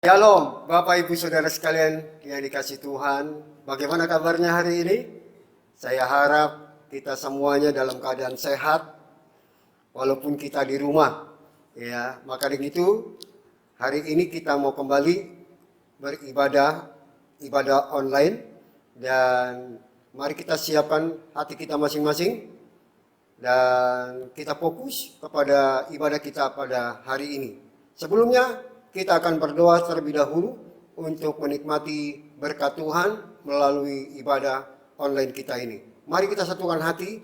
Shalom, Bapak Ibu Saudara sekalian yang dikasih Tuhan. Bagaimana kabarnya hari ini? Saya harap kita semuanya dalam keadaan sehat, walaupun kita di rumah. Ya, maka dengan itu hari ini kita mau kembali beribadah, ibadah online, dan mari kita siapkan hati kita masing-masing dan kita fokus kepada ibadah kita pada hari ini. Sebelumnya kita akan berdoa terlebih dahulu untuk menikmati berkat Tuhan melalui ibadah online kita ini. Mari kita satukan hati.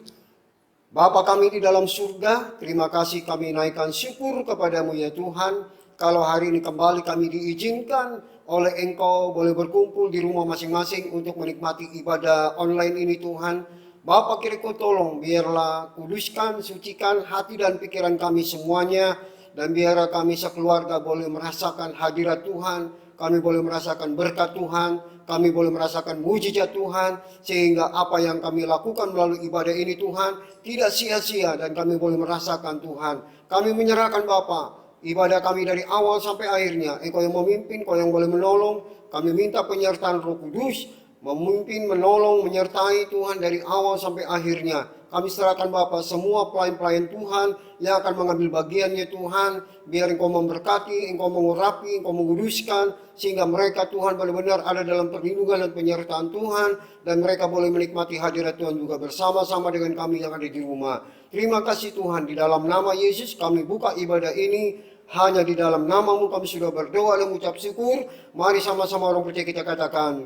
Bapa kami di dalam surga, terima kasih kami naikkan syukur kepadamu ya Tuhan. Kalau hari ini kembali kami diizinkan oleh Engkau boleh berkumpul di rumah masing-masing untuk menikmati ibadah online ini Tuhan. Bapa kiriku tolong biarlah kuduskan, sucikan hati dan pikiran kami semuanya. Dan biarlah kami sekeluarga boleh merasakan hadirat Tuhan, kami boleh merasakan berkat Tuhan, kami boleh merasakan mujizat Tuhan, sehingga apa yang kami lakukan melalui ibadah ini Tuhan, tidak sia-sia dan kami boleh merasakan Tuhan. Kami menyerahkan Bapa, ibadah kami dari awal sampai akhirnya, Engkau yang memimpin, Engkau yang boleh menolong, kami minta penyertaan Roh Kudus, memimpin, menolong, menyertai Tuhan dari awal sampai akhirnya. Kami serahkan Bapa semua pelayan-pelayan Tuhan yang akan mengambil bagiannya Tuhan. Biar Engkau memberkati, Engkau mengurapi, Engkau menguduskan. Sehingga mereka Tuhan benar-benar ada dalam perlindungan dan penyertaan Tuhan. Dan mereka boleh menikmati hadirat Tuhan juga bersama-sama dengan kami yang ada di rumah. Terima kasih Tuhan, di dalam nama Yesus kami buka ibadah ini. Hanya di dalam nama-Mu kami sudah berdoa dan mengucap syukur. Mari sama-sama orang percaya kita katakan,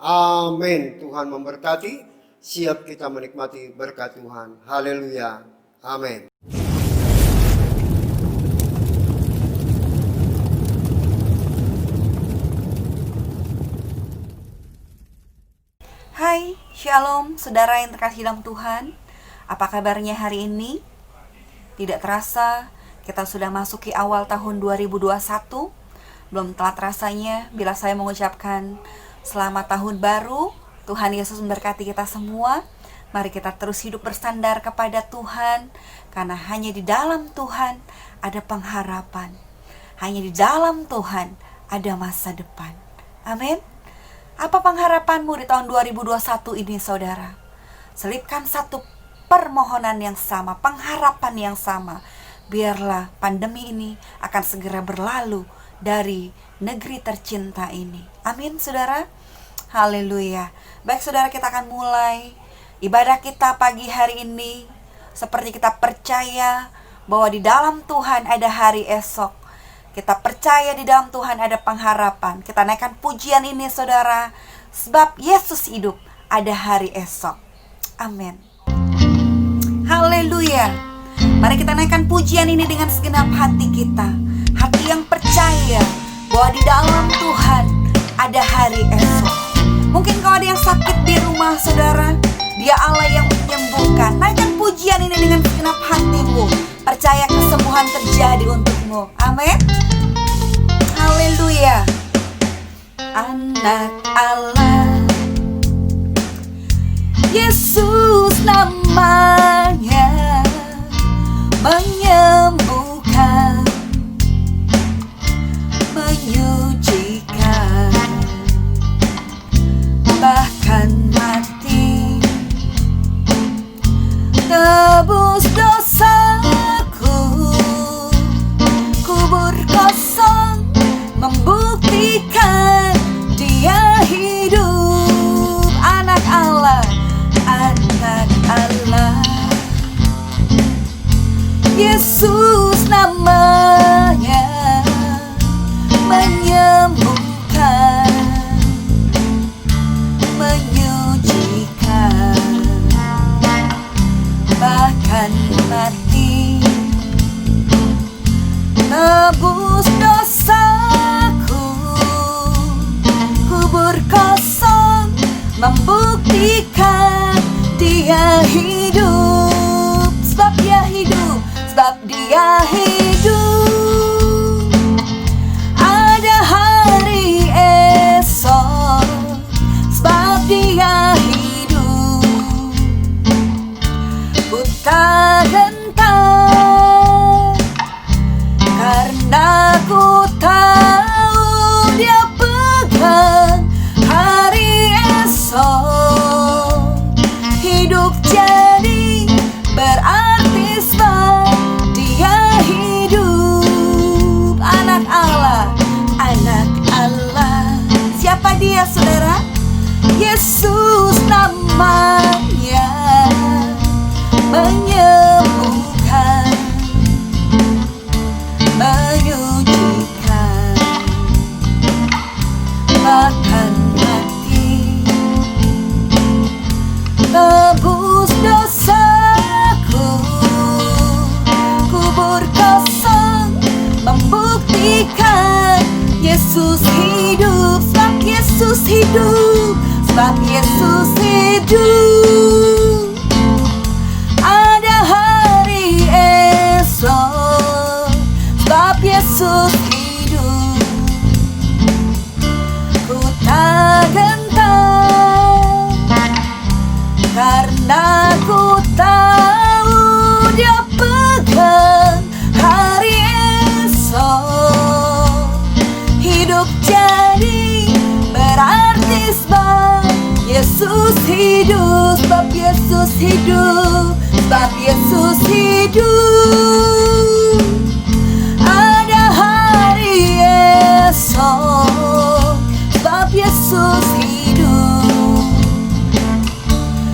amin. Tuhan memberkati. Siap kita menikmati berkat Tuhan. Haleluya. Amin. Hai, Shalom, saudara yang terkasih dalam Tuhan. Apa kabarnya hari ini? Tidak terasa, kita sudah masuki awal tahun 2021. Belum telat rasanya bila saya mengucapkan selamat tahun baru. Tuhan Yesus memberkati kita semua. Mari kita terus hidup bersandar kepada Tuhan, karena hanya di dalam Tuhan ada pengharapan. Hanya di dalam Tuhan ada masa depan. Amin. Apa pengharapanmu di tahun 2021 ini, saudara? Selipkan satu permohonan yang sama, pengharapan yang sama. Biarlah pandemi ini akan segera berlalu dari negeri tercinta ini. Amin, saudara. Haleluya. Baik saudara, kita akan mulai ibadah kita pagi hari ini. Seperti kita percaya bahwa di dalam Tuhan ada hari esok. Kita percaya di dalam Tuhan ada pengharapan. Kita naikkan pujian ini saudara. Sebab Yesus hidup, ada hari esok. Amin. Haleluya. Mari kita naikkan pujian ini dengan segenap hati kita. Hati yang percaya bahwa di dalam Tuhan ada hari esok. Mungkin kalau ada yang sakit di rumah saudara, Dia Allah yang menyembuhkan. Naikkan pujian ini dengan segenap hatimu. Percaya kesembuhan terjadi untukmu. Amin. Haleluya. Anak Allah, Yesus namanya, menyembuhkan, menyucikan, bahkan mati, tebus dosaku, kubur kosong, membuktikan Dia hidup. Anak Allah, anak Allah, Yesus namanya, menyembuhkan, menyucikan, bahkan mati, tebus dosaku, kubur kosong, membuktikan Dia hidup. Sebab Dia hidup, sebab Dia hidup, ada hari esok. Sebab Dia hidup, ku tak gentar, karena ku tahu firman-Nya menyembuhkan, menyucikan, bahkan mati, tebus dosaku, kubur kosong membuktikan Yesus hidup, sebab Yesus hidup, sebab Yesus hidup. Ada hari esok, sebab Yesus hidup. Ku tak gentar, karena ku tahu Dia pegang hari esok. Hidup jadi berarti sebab Yesus hidup, sebab Yesus hidup, sebab Yesus hidup. Ada hari esok, sebab Yesus hidup.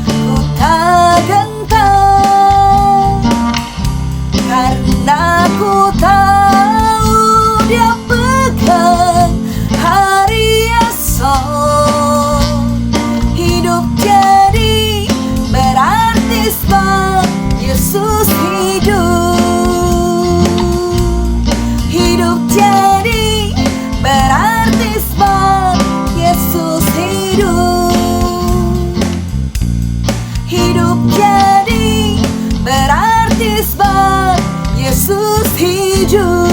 Ku tak gentar, karena ku tahu Dia pegang hari esok. Hidup jadi berarti sebab Yesus hidup. Hidup jadi berarti sebab Yesus hidup. Hidup jadi berarti sebab Yesus hidup.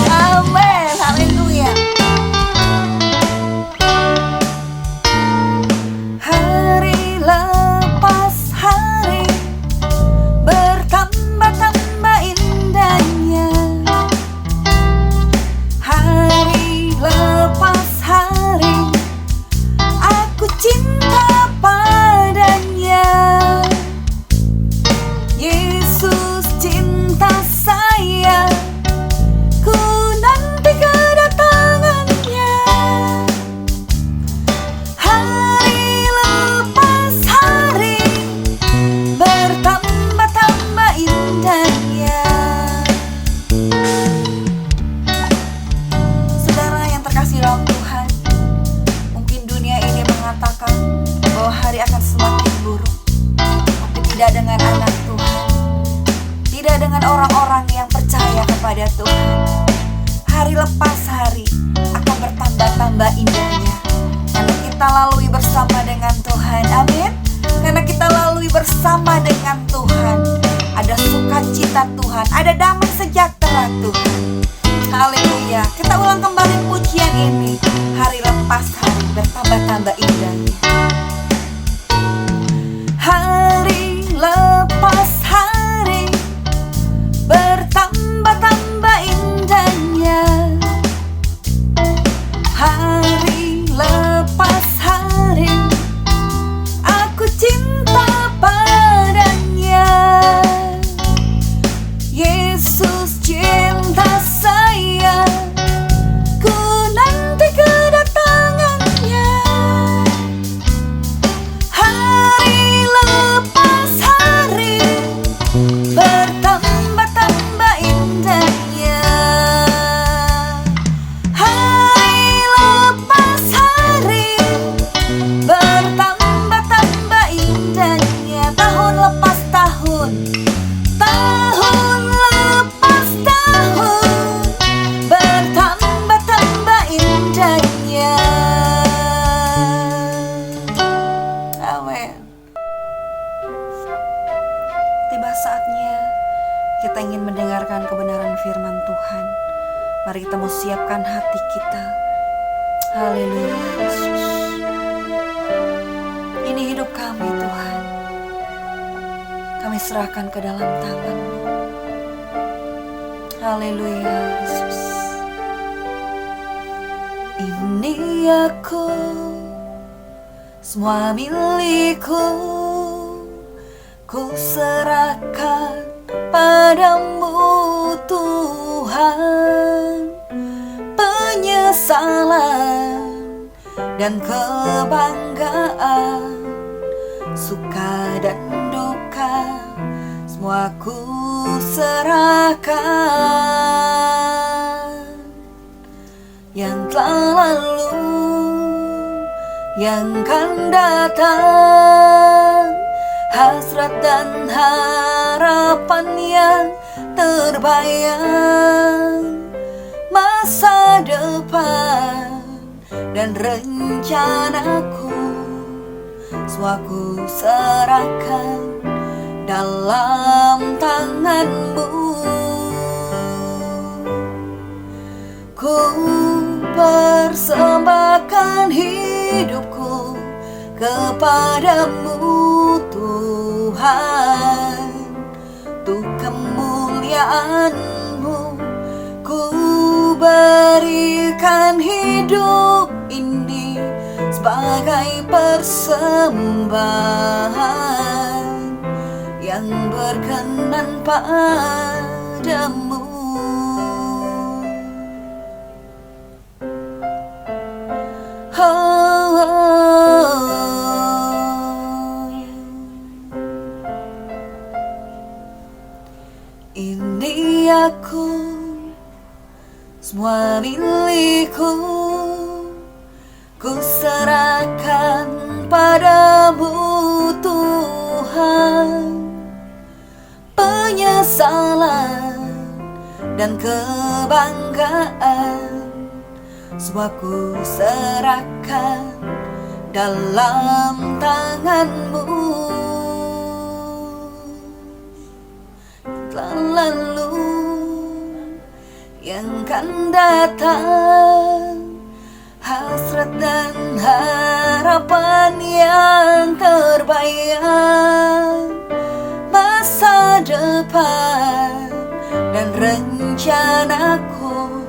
Amin, haleluya. Hari lepas hari bertambah-tambah indahnya. Hari lepas hari aku cinta padanya. Yesus cinta saya, ku nanti kedatangannya. Hari lepas hari bertambah-tambah indahnya. Saudara yang terkasih dalam Tuhan, mungkin dunia ini mengatakan bahwa hari akan semakin buruk, tapi tidak dengan anak Tuhan, tidak dengan orang-orang yang percaya kepada Tuhan. Hari lepas hari akan bertambah-tambah indahnya, karena kita lalui bersama dengan Tuhan. Amin. Karena kita lalui bersama dengan Tuhan, ada sukacita Tuhan, ada damai sejahtera Tuhan. Haleluya. Kita ulang kembali pujian ini. Hari lepas hari bertambah-tambah indahnya. Hari lepas hari bertambah-tambah indahnya. Hari lepas hari aku cinta padanya. Yesus cinta saya, ku nanti kedatangannya. Hari lepas hari bertambah-tambah indahnya. Hari lepas hari bertambah-tambah indahnya. Tahun lepas tahun, tahun lepas tahun bertambah-tambah indahnya. Amin. Tiba saatnya kita ingin mendengarkan kebenaran firman Tuhan. Mari kita mau siapkan hati kita. Haleluya Yesus. Ini hidup kami Tuhan, kami serahkan ke dalam tangan-Mu. Haleluya Yesus. Ini aku, semua milikku, ku serahkan padamu Tuhan. Penyesalan dan kebanggaan, suka dan duka, semua ku serahkan. Yang telah lalu, yang kan datang, hasrat dan harapan yang terbayang, masa depan dan rencanaku, semua ku serahkan dalam tanganmu. Ku persembahkan hidupku kepadamu Tuhan, untuk kemuliaan-Mu. Ku berikan hidup ini sebagai persembahan yang berkenan padamu. Ini aku, semua milikku, ku serahkan padamu Tuhan. Penyesalan dan kebanggaan, semua ku serahkan dalam tanganmu. Telah lalu, yang kan datang, hasrat dan harapan yang terbayang, masa depan dan rencanaku,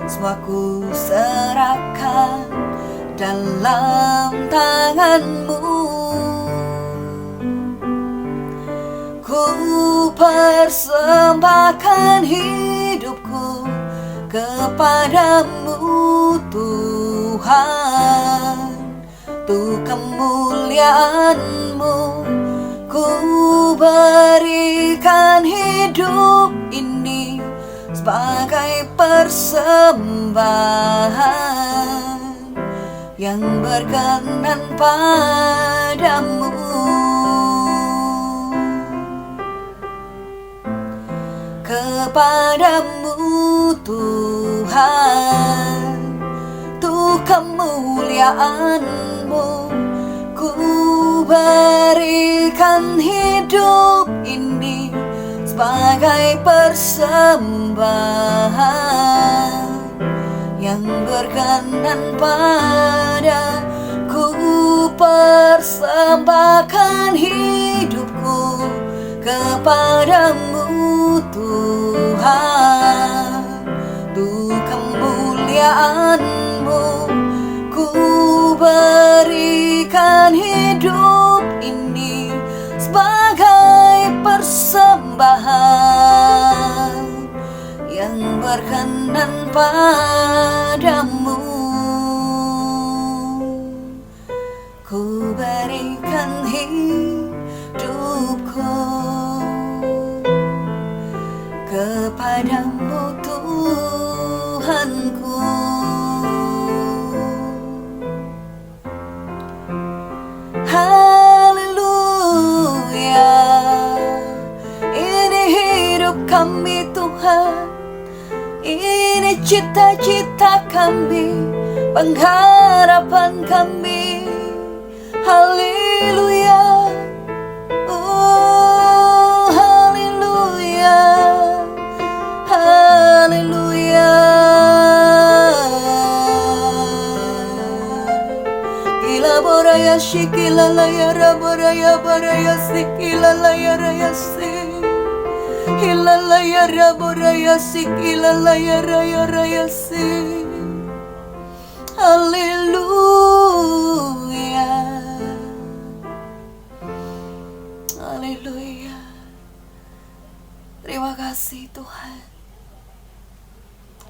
semua ku serahkan dalam tanganmu. Ku persembahkan hidupku kepadamu Tuhan, untuk kemuliaan-Mu. Ku berikan hidup ini sebagai persembahan yang berkenan padamu. Kepadamu Tuhan, untuk kemuliaan-Mu. Ku berikan hidup ini sebagai persembahan yang berkenan pada. Ku persembahkan hidupku kepadamu Tuhan, untuk kemuliaan-Mu. Ku berikan hidup ini sebagai persembahan yang berkenan padamu. Ku berikan hidupku kepadamu Tuhanku. Haleluya, ini hidup kami Tuhan, ini cita-cita kami, pengharapan kami. Haleluya, oh haleluya, haleluya. Kila boraya shikila layara boraya boraya sikila layara yasi, kila layara boraya sikila layara yasi. Haleluya, haleluya. Terima kasih Tuhan.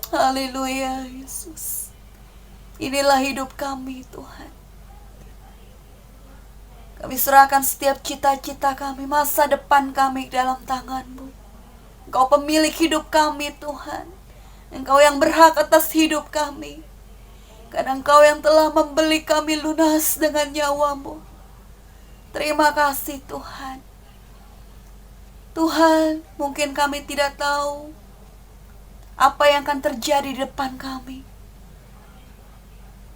Haleluya Yesus. Inilah hidup kami Tuhan. Kami serahkan setiap cita-cita kami, masa depan kami dalam tangan-Mu. Engkau pemilik hidup kami Tuhan. Engkau yang berhak atas hidup kami. Karena Engkau yang telah membeli kami lunas dengan nyawa-Mu. Terima kasih Tuhan. Tuhan, mungkin kami tidak tahu apa yang akan terjadi di depan kami.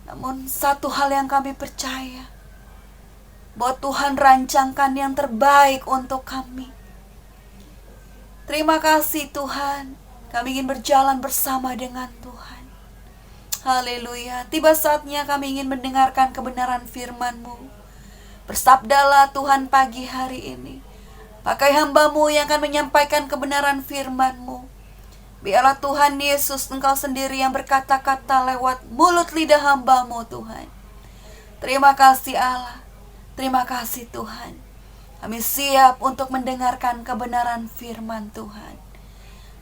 Namun satu hal yang kami percaya, bahwa Tuhan rancangkan yang terbaik untuk kami. Terima kasih Tuhan, kami ingin berjalan bersama dengan Tuhan. Haleluya. Tiba saatnya kami ingin mendengarkan kebenaran firman-Mu. Bersabdalah Tuhan pagi hari ini. Pakai hamba-Mu yang akan menyampaikan kebenaran firman-Mu. Biarlah Tuhan Yesus Engkau sendiri yang berkata-kata lewat mulut lidah hamba-Mu Tuhan. Terima kasih Allah. Terima kasih Tuhan. Kami siap untuk mendengarkan kebenaran firman Tuhan.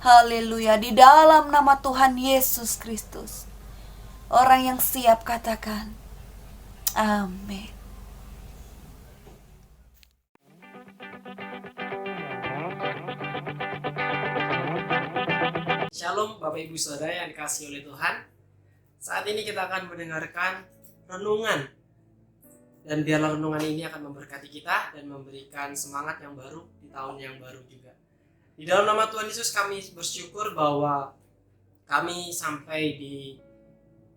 Haleluya. Di dalam nama Tuhan Yesus Kristus. Orang yang siap katakan, amin. Shalom Bapak Ibu Saudara yang dikasihi oleh Tuhan. Saat ini kita akan mendengarkan renungan. Dan biarlah renungan ini akan memberkati kita dan memberikan semangat yang baru di tahun yang baru juga. Di dalam nama Tuhan Yesus kami bersyukur bahwa kami sampai di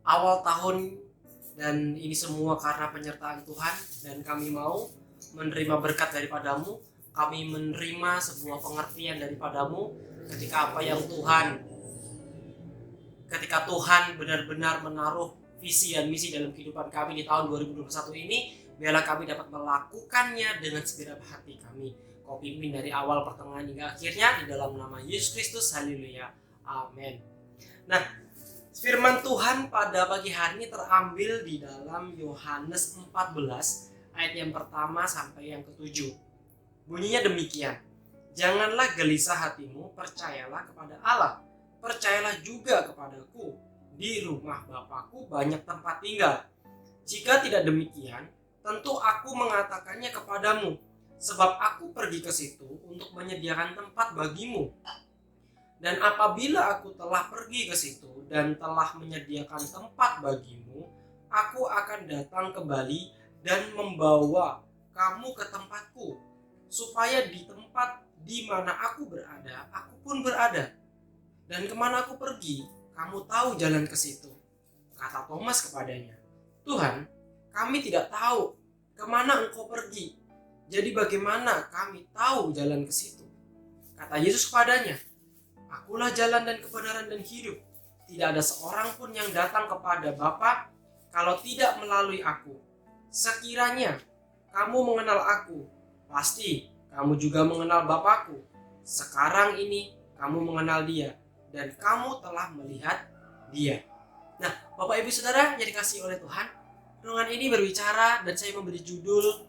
awal tahun dan ini semua karena penyertaan Tuhan, dan kami mau menerima berkat daripadamu. Kami menerima sebuah pengertian daripadamu ketika Tuhan benar-benar menaruh visi dan misi dalam kehidupan kami di tahun 2021 ini, biarlah kami dapat melakukannya dengan segenap hati kami. Kau pimpin dari awal, pertengahan hingga akhirnya, di dalam nama Yesus Kristus. Haleluya. Amin. Nah, firman Tuhan pada pagi hari ini terambil di dalam Yohanes 14 ayat yang pertama sampai yang ke-7. Bunyinya demikian. Janganlah gelisah hatimu, percayalah kepada Allah. Percayalah juga kepadaku. Di rumah Bapakku banyak tempat tinggal. Jika tidak demikian, tentu aku mengatakannya kepadamu, sebab aku pergi ke situ untuk menyediakan tempat bagimu. Dan apabila aku telah pergi ke situ dan telah menyediakan tempat bagimu, aku akan datang kembali dan membawa kamu ke tempatku, supaya di tempat di mana aku berada, aku pun berada. Dan kemana aku pergi, kamu tahu jalan ke situ. Kata Thomas kepadanya, Tuhan, kami tidak tahu kemana engkau pergi. Jadi bagaimana kami tahu jalan ke situ? Kata Yesus kepadanya, Akulah jalan dan kebenaran dan hidup. Tidak ada seorang pun yang datang kepada Bapa kalau tidak melalui aku. Sekiranya kamu mengenal aku, pasti kamu juga mengenal Bapakku. Sekarang ini kamu mengenal Dia, dan kamu telah melihat Dia. Nah, Bapak Ibu Saudara yang dikasihi oleh Tuhan, renungan ini berbicara dan saya memberi judul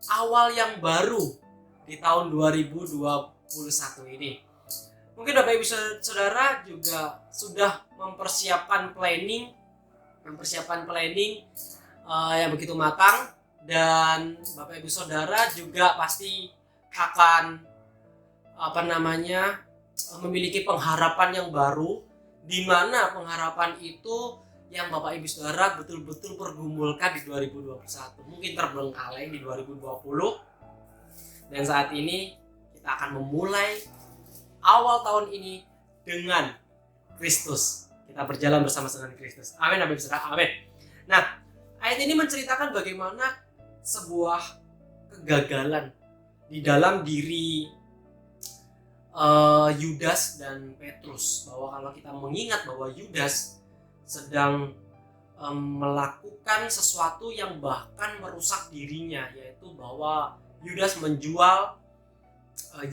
awal yang baru di tahun 2021 ini. Mungkin Bapak Ibu Saudara juga sudah mempersiapkan planning yang begitu matang, dan Bapak Ibu Saudara juga pasti akan memiliki pengharapan yang baru, di mana pengharapan itu yang Bapak Ibu Saudara betul-betul pergumulkan di 2021, mungkin terbengkalai di 2020, dan saat ini kita akan memulai awal tahun ini dengan Kristus. Kita berjalan bersama dengan Kristus. Amin, Bapak Ibu Saudara. Amin. Nah, ayat ini menceritakan bagaimana sebuah kegagalan di dalam diri Yudas dan Petrus, bahwa kalau kita mengingat bahwa Yudas sedang melakukan sesuatu yang bahkan merusak dirinya, yaitu bahwa Yudas menjual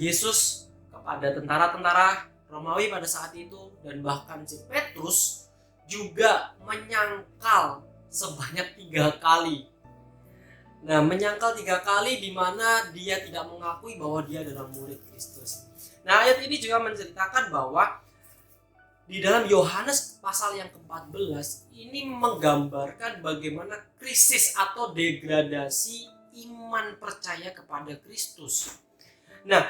Yesus kepada tentara-tentara Romawi pada saat itu, dan bahkan si Petrus juga menyangkal sebanyak 3 kali. Nah, menyangkal 3 kali di mana dia tidak mengakui bahwa dia adalah murid Kristus. Nah, ayat ini juga menceritakan bahwa di dalam Yohanes pasal yang ke-14 ini menggambarkan bagaimana krisis atau degradasi iman percaya kepada Kristus. Nah,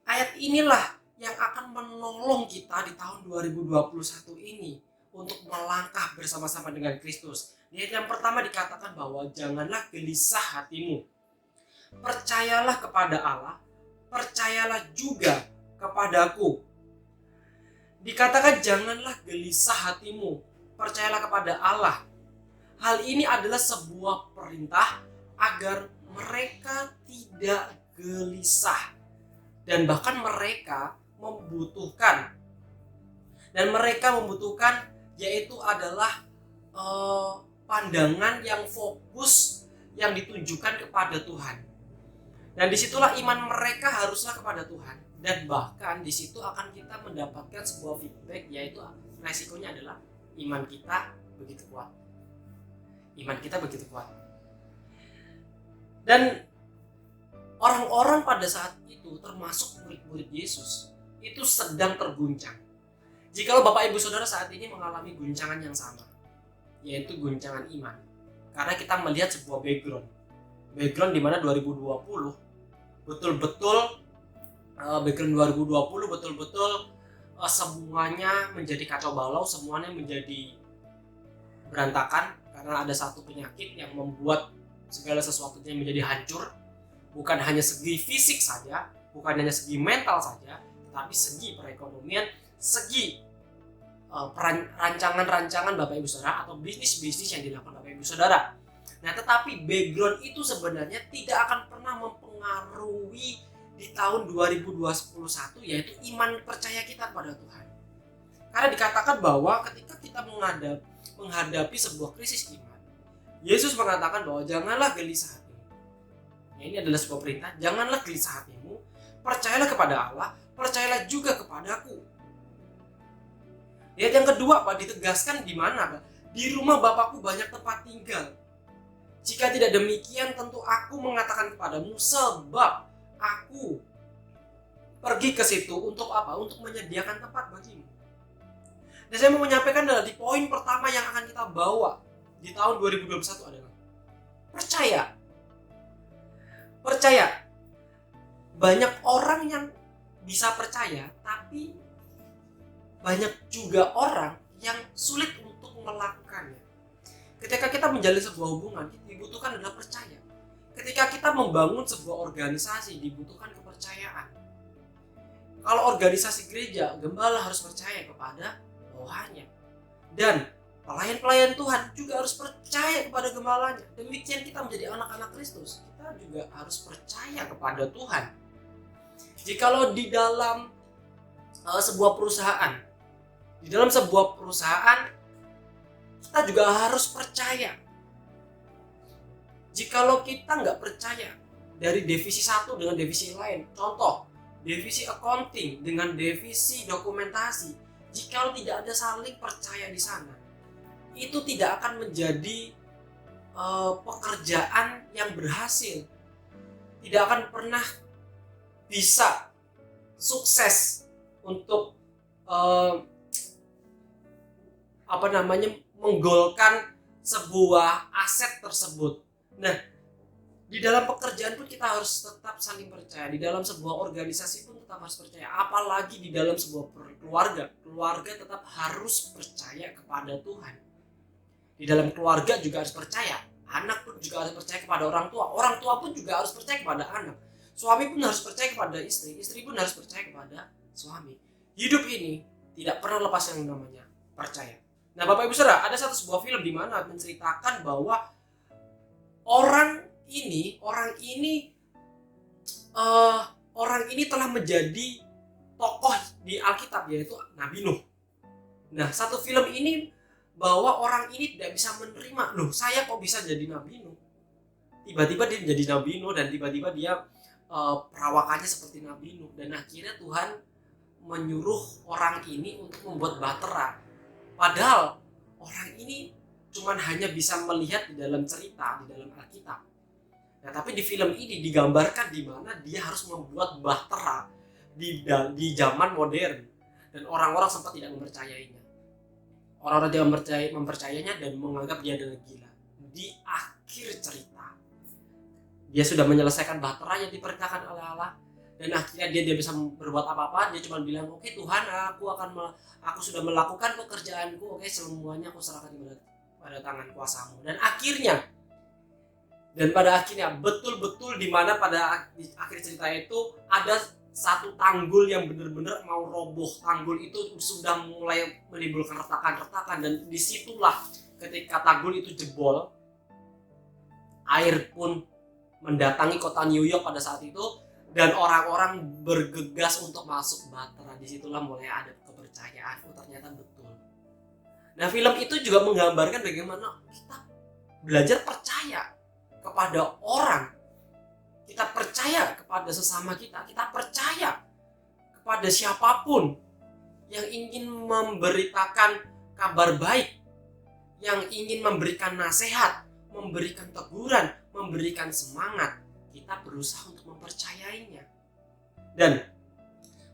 ayat inilah yang akan menolong kita di tahun 2021 ini untuk melangkah bersama-sama dengan Kristus. Di ayat yang pertama dikatakan bahwa janganlah gelisah hatimu. Percayalah kepada Allah, percayalah juga kepadaku. Dikatakan janganlah gelisah hatimu, percayalah kepada Allah. Hal ini adalah sebuah perintah agar mereka tidak gelisah. Dan bahkan mereka membutuhkan. Dan mereka membutuhkan yaitu adalah pandangan yang fokus yang ditujukan kepada Tuhan. Dan disitulah iman mereka haruslah kepada Tuhan. Dan bahkan di situ akan kita mendapatkan sebuah feedback, yaitu resikonya adalah iman kita begitu kuat. Iman kita begitu kuat. Dan orang-orang pada saat itu, termasuk murid-murid Yesus, itu sedang terguncang. Jikalau Bapak Ibu Saudara saat ini mengalami guncangan yang sama, yaitu guncangan iman. Karena kita melihat sebuah background di mana 2020 betul-betul semuanya menjadi kacau balau, semuanya menjadi berantakan karena ada satu penyakit yang membuat segala sesuatunya menjadi hancur. Bukan hanya segi fisik saja, bukan hanya segi mental saja, tetapi segi perekonomian, segi rancangan-rancangan Bapak Ibu Saudara atau bisnis-bisnis yang dilakukan Bapak Ibu Saudara. Nah, tetapi background itu sebenarnya tidak akan pernah mempengaruhi di tahun 2021, yaitu iman percaya kita kepada Tuhan. Karena dikatakan bahwa ketika kita menghadapi sebuah krisis iman, Yesus mengatakan bahwa janganlah gelisah hatimu. Ya, ini adalah sebuah perintah, janganlah gelisah hatimu, percayalah kepada Allah, percayalah juga kepadaku. Lihat yang kedua, Pak, ditegaskan di mana, Pak? Di rumah Bapakku banyak tempat tinggal. Jika tidak demikian, tentu aku mengatakan kepadamu, sebab aku pergi ke situ untuk apa? Untuk menyediakan tempat bagimu. Dan saya mau menyampaikan adalah di poin pertama yang akan kita bawa di tahun 2021 adalah percaya. Percaya. Banyak orang yang bisa percaya, tapi banyak juga orang yang sulit untuk melakukannya. Ketika kita menjalin sebuah hubungan, dibutuhkan adalah percaya. Ketika kita membangun sebuah organisasi, dibutuhkan kepercayaan. Kalau organisasi gereja, gembala harus percaya kepada bawahannya. Dan pelayan-pelayan Tuhan juga harus percaya kepada gembalanya. Demikian kita menjadi anak-anak Kristus, kita juga harus percaya kepada Tuhan. Jikalau di dalam sebuah perusahaan, kita juga harus percaya. Jikalau kita nggak percaya dari divisi satu dengan divisi lain, contoh divisi accounting dengan divisi dokumentasi, jikalau tidak ada saling percaya di sana, itu tidak akan menjadi pekerjaan yang berhasil, tidak akan pernah bisa sukses untuk menggolkan sebuah aset tersebut. Nah, di dalam pekerjaan pun kita harus tetap saling percaya. Di dalam sebuah organisasi pun tetap harus percaya. Apalagi di dalam sebuah keluarga. Keluarga tetap harus percaya kepada Tuhan. Di dalam keluarga juga harus percaya. Anak pun juga harus percaya kepada orang tua. Orang tua pun juga harus percaya kepada anak. Suami pun harus percaya kepada istri. Istri pun harus percaya kepada suami. Hidup ini tidak pernah lepas yang namanya percaya. Nah, Bapak Ibu Saudara, ada sebuah film di mana menceritakan bahwa orang ini telah menjadi tokoh di Alkitab, yaitu Nabi Nuh. Nah, satu film ini bahwa orang ini tidak bisa menerima, loh saya kok bisa jadi Nabi Nuh? Tiba-tiba dia menjadi Nabi Nuh dan tiba-tiba dia perawakannya seperti Nabi Nuh. Dan akhirnya Tuhan menyuruh orang ini untuk membuat bahtera. Padahal orang ini cuman hanya bisa melihat di dalam cerita, di dalam Alkitab. Nah, tapi di film ini digambarkan di mana dia harus membuat bahtera di zaman modern. dan orang-orang sempat tidak mempercayainya. Orang-orang tidak mempercayainya dan menganggap dia adalah gila. Di akhir cerita, dia sudah menyelesaikan bahtera yang diperintahkan oleh Allah, dan akhirnya dia tidak bisa berbuat apa-apa. Dia cuma bilang, oke Tuhan, aku sudah melakukan pekerjaanku, oke, semuanya aku serahkan pada tangan kuasamu. Dan pada akhirnya betul-betul di mana di akhir cerita itu ada satu tanggul yang benar-benar mau roboh. Tanggul itu sudah mulai menimbulkan retakan-retakan, dan disitulah ketika tanggul itu jebol, air pun mendatangi kota New York pada saat itu, dan orang-orang bergegas untuk masuk bahtera. Disitulah mulai ada kepercayaan, ternyata betul. Nah, film itu juga menggambarkan bagaimana kita belajar percaya kepada orang, kita percaya kepada sesama kita percaya kepada siapapun yang ingin memberitakan kabar baik, yang ingin memberikan nasihat, memberikan teguran, memberikan semangat. Kita berusaha untuk mempercayainya. Dan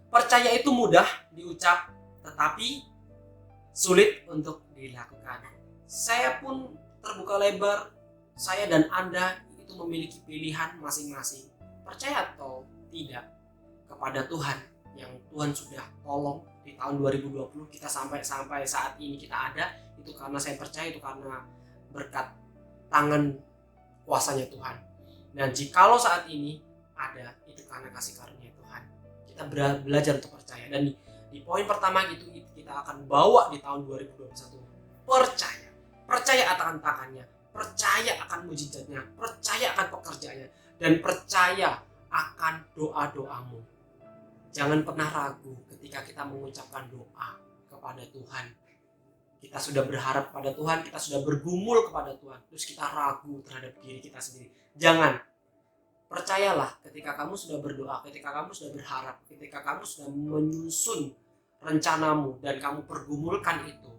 percaya itu mudah diucap, tetapi sulit untuk dilakukan. Saya pun terbuka lebar, saya dan Anda itu memiliki pilihan masing-masing, percaya atau tidak kepada Tuhan yang Tuhan sudah tolong di tahun 2020 kita sampai saat ini kita ada. Itu karena saya percaya, itu karena berkat tangan kuasanya Tuhan. Dan jikalau saat ini ada, itu karena kasih karunia Tuhan. Kita belajar untuk percaya, dan di poin pertama itu kita akan bawa di tahun 2021. Percaya akan tangannya, percaya akan mujizatnya, percaya akan pekerjaannya, dan percaya akan doa-doamu. Jangan pernah ragu ketika kita mengucapkan doa kepada Tuhan. Kita sudah berharap kepada Tuhan, kita sudah bergumul kepada Tuhan, terus kita ragu terhadap diri kita sendiri. Jangan. Percayalah ketika kamu sudah berdoa, ketika kamu sudah berharap, ketika kamu sudah menyusun rencanamu dan kamu pergumulkan itu,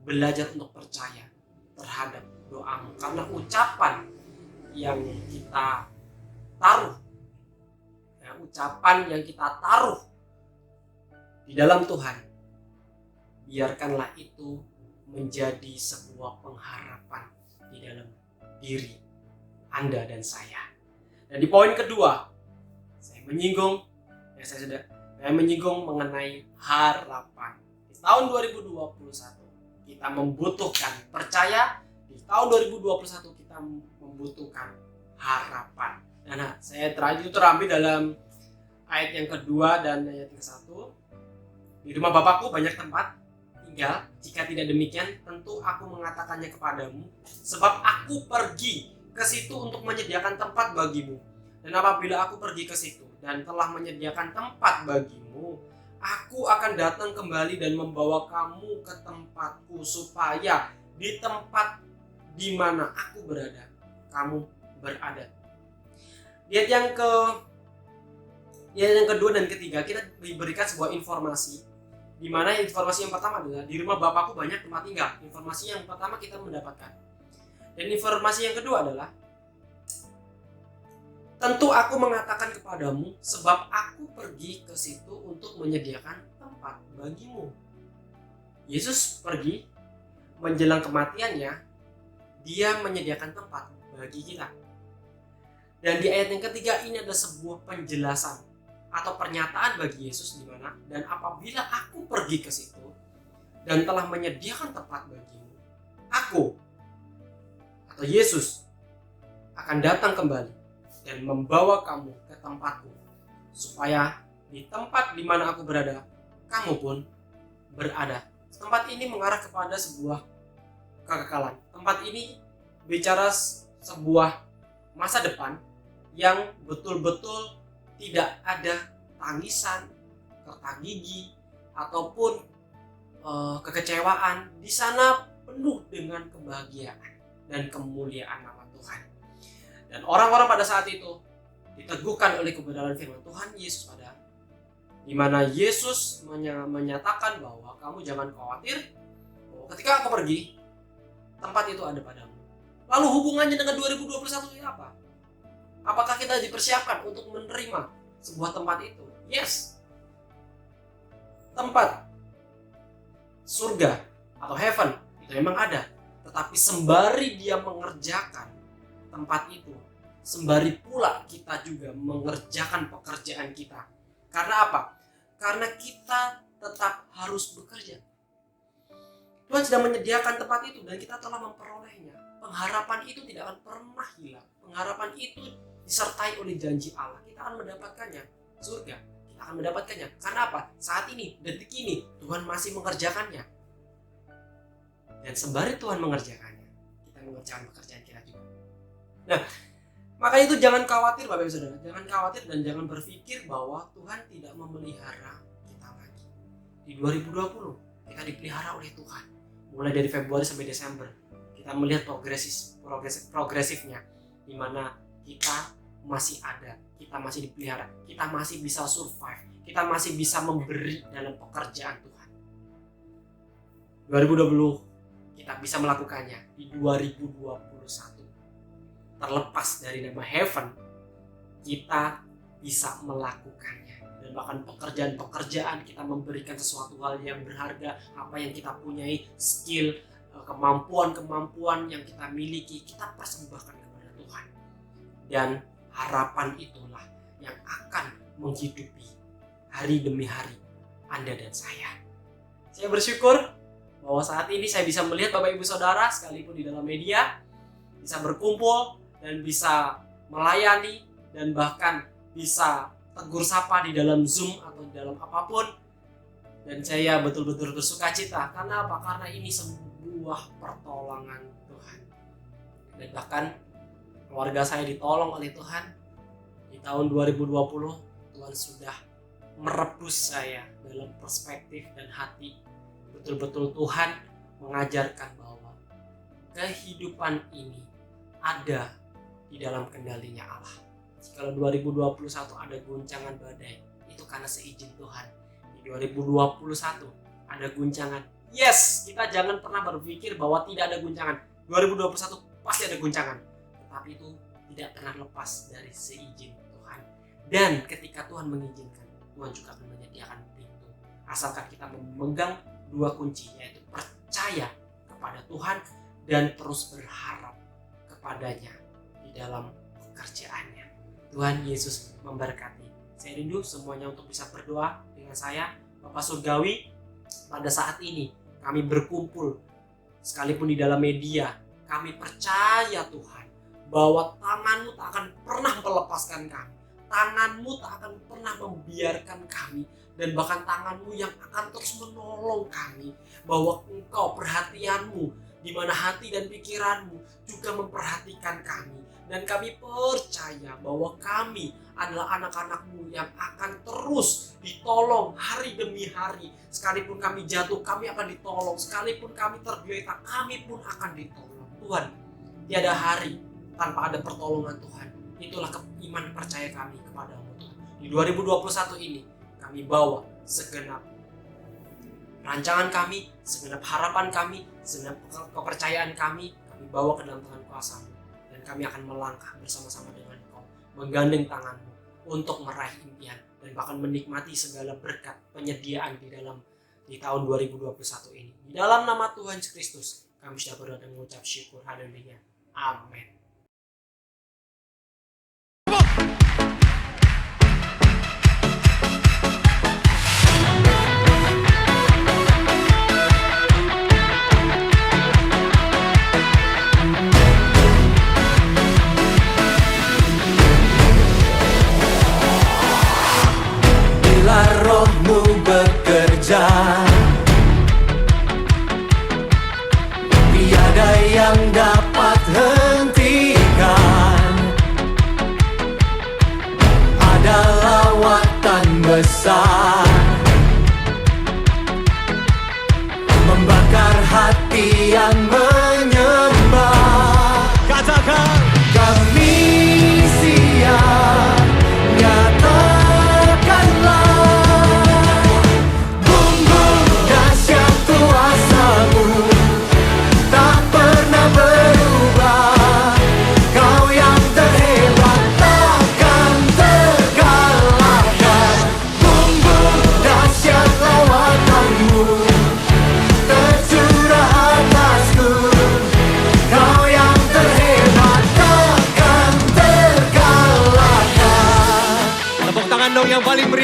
belajar untuk percaya terhadap doamu. Karena ucapan yang kita taruh, di dalam Tuhan, biarkanlah itu menjadi sebuah pengharapan di dalam diri Anda dan saya. Dan di poin kedua, saya menyinggung mengenai harapan. Di tahun 2021 kita membutuhkan percaya, di tahun 2021 kita membutuhkan harapan. Nah, saya terambil dalam ayat yang kedua dan ayat yang satu. Di rumah Bapakku banyak tempat tinggal, jika tidak demikian tentu aku mengatakannya kepadamu, sebab aku pergi ke situ untuk menyediakan tempat bagimu. Dan apabila aku pergi ke situ dan telah menyediakan tempat bagimu, aku akan datang kembali dan membawa kamu ke tempatku, supaya di tempat di mana aku berada, kamu berada. Ayat yang kedua dan ketiga, kita diberikan sebuah informasi, di mana informasi yang pertama adalah di rumah Bapakku banyak tempat tinggal. Informasi yang pertama kita mendapatkan. Dan informasi yang kedua adalah, tentu aku mengatakan kepadamu, sebab aku pergi ke situ untuk menyediakan tempat bagimu. Yesus pergi menjelang kematiannya, dia menyediakan tempat bagi kita. Dan di ayat yang ketiga ini ada sebuah penjelasan atau pernyataan bagi Yesus, di mana, dan apabila aku pergi ke situ dan telah menyediakan tempat bagimu, aku atau Yesus akan datang kembali dan membawa kamu ke tempatku, supaya di tempat di mana aku berada, kamu pun berada. Tempat ini mengarah kepada sebuah kekekalan. Tempat ini bicara sebuah masa depan yang betul-betul tidak ada tangisan, retak gigi, ataupun kekecewaan. Di sana penuh dengan kebahagiaan dan kemuliaan nama Tuhan. Dan orang-orang pada saat itu diteguhkan oleh kebenaran firman Tuhan Yesus, di mana Yesus menyatakan bahwa kamu jangan khawatir, bahwa ketika aku pergi, tempat itu ada padamu. Lalu hubungannya dengan 2021 ini apa? Apakah kita dipersiapkan untuk menerima sebuah tempat itu? Yes. Tempat surga atau heaven itu memang ada, tetapi sembari dia mengerjakan tempat itu, sembari pula kita juga mengerjakan pekerjaan kita. Karena apa? Karena kita tetap harus bekerja. Tuhan sudah menyediakan tempat itu dan kita telah memperolehnya. Pengharapan itu tidak akan pernah hilang. Pengharapan itu disertai oleh janji Allah. Kita akan mendapatkannya, surga. Kita akan mendapatkannya. Karena apa? Saat ini, detik ini, Tuhan masih mengerjakannya. Dan sembari Tuhan mengerjakannya, kita mengerjakan pekerjaan kita juga. Nah, makanya itu jangan khawatir Bapak Ibu Saudara. Jangan khawatir dan jangan berpikir bahwa Tuhan tidak memelihara kita lagi. Di 2020, kita dipelihara oleh Tuhan. Mulai dari Februari sampai Desember, kita melihat progresifnya, di mana kita masih ada, kita masih dipelihara, kita masih bisa survive, kita masih bisa memberi dalam pekerjaan Tuhan. 2020 kita bisa melakukannya. Di 2021 terlepas dari nama heaven, kita bisa melakukannya. Dan bahkan pekerjaan-pekerjaan kita memberikan sesuatu hal yang berharga, apa yang kita punyai, skill, kemampuan-kemampuan yang kita miliki, kita persembahkan kepada Tuhan. Dan harapan itulah yang akan menghidupi hari demi hari Anda dan saya. Saya bersyukur bahwa saat ini saya bisa melihat Bapak Ibu Saudara sekalipun di dalam media, bisa berkumpul dan bisa melayani dan bahkan bisa tegur sapa di dalam Zoom atau di dalam apapun. Dan saya betul-betul bersuka cita. Karena apa? Karena ini sebuah pertolongan Tuhan. Dan bahkan keluarga saya ditolong oleh Tuhan. Di tahun 2020 Tuhan sudah merebus saya dalam perspektif dan hati. Betul-betul Tuhan mengajarkan bahwa kehidupan ini ada di dalam kendalinya Allah. Kalau 2021 ada guncangan badai, itu karena seizin Tuhan. Di 2021 ada guncangan. Yes, kita jangan pernah berpikir bahwa tidak ada guncangan. 2021 pasti ada guncangan. Tetapi itu tidak pernah lepas dari seizin Tuhan. Dan ketika Tuhan mengizinkan, Tuhan juga akan menyediakan pintu. Asalkan kita memegang dua kunci, yaitu percaya kepada Tuhan dan terus berharap kepadanya di dalam pekerjaannya. Tuhan Yesus memberkati. Saya rindu semuanya untuk bisa berdoa dengan saya, Bapak Surgawi. Pada saat ini kami berkumpul, sekalipun di dalam media, kami percaya Tuhan bahwa tangan-Mu tak akan pernah melepaskan kami. Tangan-Mu tak akan pernah membiarkan kami. Dan bahkan tangan-Mu yang akan terus menolong kami. Bahwa Engkau, perhatian-Mu, di mana hati dan pikiran-Mu juga memperhatikan kami. Dan kami percaya bahwa kami adalah anak-anak-Mu yang akan terus ditolong hari demi hari. Sekalipun kami jatuh, kami akan ditolong. Sekalipun kami tergeletak, kami pun akan ditolong. Tuhan, tiada hari tanpa ada pertolongan Tuhan. Itulah iman percaya kami kepada-Mu Tuhan. Di 2021 ini, kami bawa segenap rancangan kami, segenap harapan kami, segenap kepercayaan kami bawa ke dalam tangan kuasa-Mu. Kami akan melangkah bersama-sama dengan Engkau, menggandeng tangan-Mu untuk meraih impian dan bahkan menikmati segala berkat penyediaan di tahun 2021 ini. Di dalam nama Tuhan Yesus Kristus, kami sudah berdoa dan mengucap syukur. Haleluya. Amin. Roh-Mu bekerja, tiada yang dapat henti.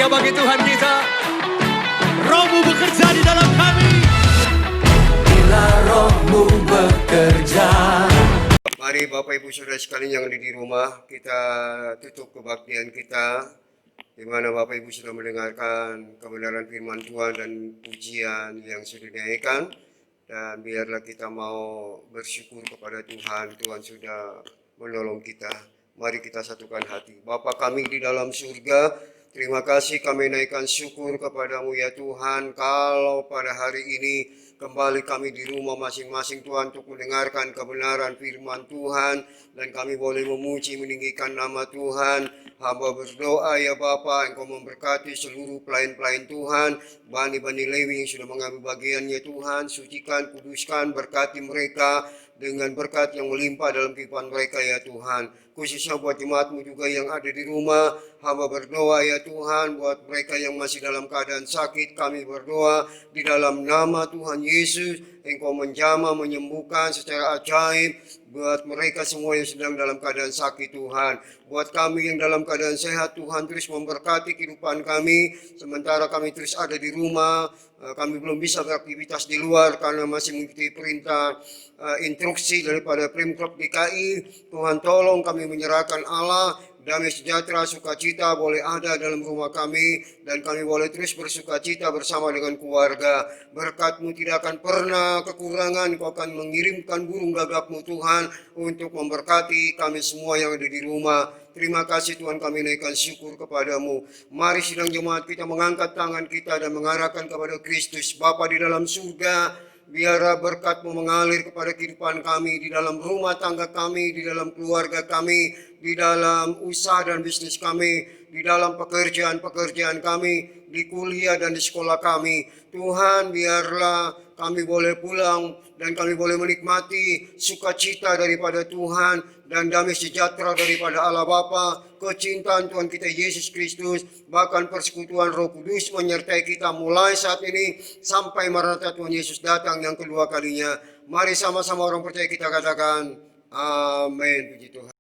meriah bagi Tuhan kita. Roh-Mu bekerja di dalam kami. Bila Roh-Mu bekerja. Mari Bapak Ibu Saudara sekalian yang ada di rumah, kita tutup kebaktian kita, di mana Bapak Ibu sudah mendengarkan kebenaran firman Tuhan dan pujian yang sudah dinyanyikan. Dan biarlah kita mau bersyukur kepada Tuhan, Tuhan sudah menolong kita. Mari kita satukan hati. Bapa kami di dalam surga, terima kasih kami naikkan syukur kepadamu ya Tuhan, kalau pada hari ini kembali kami di rumah masing-masing Tuhan untuk mendengarkan kebenaran firman Tuhan, dan kami boleh memuji meninggikan nama Tuhan. Hamba berdoa ya Bapa, Engkau memberkati seluruh pelayan-pelayan Tuhan, bani-bani Lewi yang sudah mengambil bagiannya Tuhan, sucikan, kuduskan, berkati mereka dengan berkat yang melimpah dalam kehidupan mereka ya Tuhan. Khususnya buat jemaat-Mu juga yang ada di rumah, hamba berdoa ya Tuhan, buat mereka yang masih dalam keadaan sakit, kami berdoa di dalam nama Tuhan Yesus, Engkau menjamah, menyembuhkan secara ajaib buat mereka semua yang sedang dalam keadaan sakit Tuhan. Buat kami yang dalam keadaan sehat Tuhan, terus memberkati kehidupan kami, sementara kami terus ada di rumah, kami belum bisa beraktivitas di luar karena masih mengikuti perintah instruksi daripada Pemprov DKI. Tuhan tolong kami menyerahkan Allah, damai sejahtera, sukacita boleh ada dalam rumah kami, dan kami boleh terus bersukacita bersama dengan keluarga. Berkat-Mu tidak akan pernah kekurangan, Kau akan mengirimkan burung gagak-Mu Tuhan untuk memberkati kami semua yang ada di rumah. Terima kasih Tuhan, kami naikkan syukur kepadamu. Mari sidang jemaat kita mengangkat tangan kita dan mengarahkan kepada Kristus. Bapa di dalam surga, biarlah berkat-Mu mengalir kepada kehidupan kami, di dalam rumah tangga kami, di dalam keluarga kami, di dalam usaha dan bisnis kami, di dalam pekerjaan-pekerjaan kami, di kuliah dan di sekolah kami. Tuhan, biarlah kami boleh pulang dan kami boleh menikmati sukacita daripada Tuhan dan damai sejahtera daripada Allah Bapa, kecintaan Tuhan kita Yesus Kristus, bahkan persekutuan Roh Kudus menyertai kita mulai saat ini sampai Maranatha Tuhan Yesus datang yang kedua kalinya. Mari sama-sama orang percaya kita katakan, amin. Puji Tuhan.